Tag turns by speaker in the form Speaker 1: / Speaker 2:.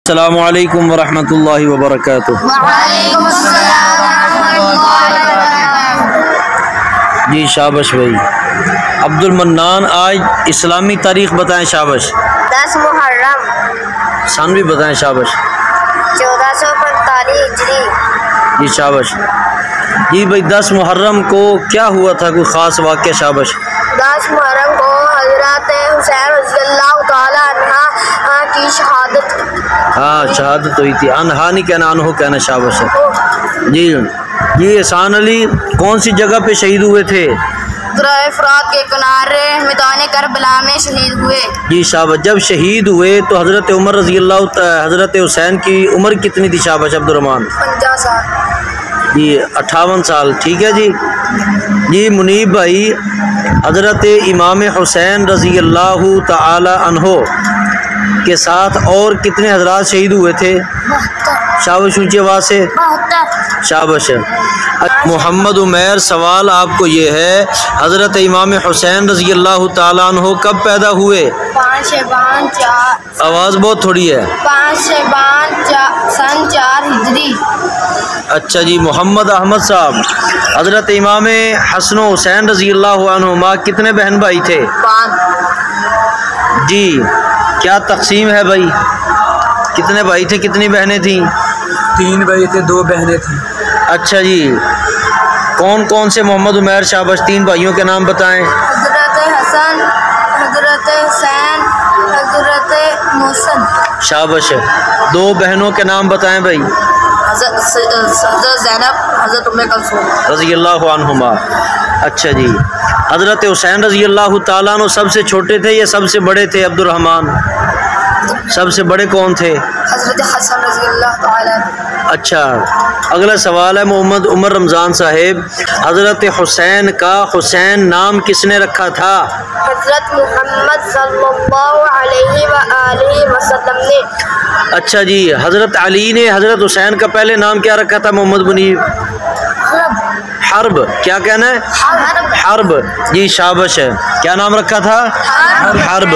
Speaker 1: السلام علیکم ورحمۃ اللہ وبرکاتہ۔
Speaker 2: وعلیکم السلام ورحمۃ اللہ وبرکاتہ۔
Speaker 1: جی شابش بھائی۔ عبد المنان آج اسلامی تاریخ بتائیں شابش۔
Speaker 2: 10 محرم
Speaker 1: سن بھی بتائیں شابش۔
Speaker 2: 1445 ہجری۔
Speaker 1: جی شابش۔ جی بھائی 10 محرم کو کیا ہوا تھا، کوئی خاص واقعہ شابش؟
Speaker 2: 10 محرم کو حضرت حسین رضی اللہ تعالیٰ عنہ کی شہادت۔
Speaker 1: ہاں شہادت ہوئی تھی، انہا نہیں کہنا، انہو کہنا شابش ہے۔ جی یہ احسان علی کون سی جگہ پہ شہید ہوئے تھے؟
Speaker 2: درہ فرات کے کنارے میدان کربلا میں شہید ہوئے۔
Speaker 1: جی شابش۔ جب شہید ہوئے تو حضرت عمر رضی اللہ حضرت حسین کی عمر کتنی تھی شابش عبد الرحمن؟
Speaker 2: 50 سال۔
Speaker 1: جی 58 سال، ٹھیک ہے جی۔ جی منیب بھائی، حضرت امام حسین رضی اللہ تعالی عنہ کے ساتھ اور کتنے حضرات شہید ہوئے تھے؟
Speaker 2: 72۔
Speaker 1: شابش، اونچی آواز سے
Speaker 2: 72۔
Speaker 1: شابش۔ محمد عمیر، سوال آپ کو یہ ہے، حضرت امام حسین رضی اللہ تعالیٰ عنہ کب پیدا ہوئے؟
Speaker 2: 5 شعبان 4۔
Speaker 1: آواز بہت تھوڑی ہے۔
Speaker 2: 5 شعبان سن 4 ہجری۔
Speaker 1: اچھا جی محمد احمد صاحب، حضرت امام حسن و حسین رضی اللہ عنہما کتنے بہن بھائی تھے؟
Speaker 2: 5۔
Speaker 1: جی کیا تقسیم ہے بھائی؟ کتنے بھائی تھے، کتنی بہنیں تھیں؟
Speaker 3: 3 بھائی تھے، 2 بہنیں تھیں۔
Speaker 1: اچھا جی، کون کون سے محمد عمیر شابش 3 بھائیوں کے نام بتائیں؟
Speaker 2: حضرت حسن، حضرت حسین، حضرت محسن۔
Speaker 1: شابش۔ 2 بہنوں کے نام بتائیں بھائی؟
Speaker 2: حضرت زینب، حضرت ام کلثوم۔
Speaker 1: رضی اللہ عنہما۔ اچھا جی، حضرت حسین رضی اللہ تعالیٰ عنہ سب سے چھوٹے تھے یا سب سے بڑے تھے عبد الرحمن؟ سب سے بڑے کون تھے؟
Speaker 2: حضرت حسن رضی اللہ تعالیٰ عنہ۔
Speaker 1: اچھا، اگلا سوال ہے محمد عمر رمضان صاحب، حضرت حسین کا حسین نام کس نے رکھا تھا؟
Speaker 2: حضرت محمد صلی اللہ علیہ وآلہ وسلم نے۔
Speaker 1: اچھا جی، حضرت علی نے حضرت حسین کا پہلے نام کیا رکھا تھا محمد منیب؟ حرب۔ کیا کہنا ہے؟ حرب۔ جی شابش ہے، کیا نام رکھا تھا؟ حرب۔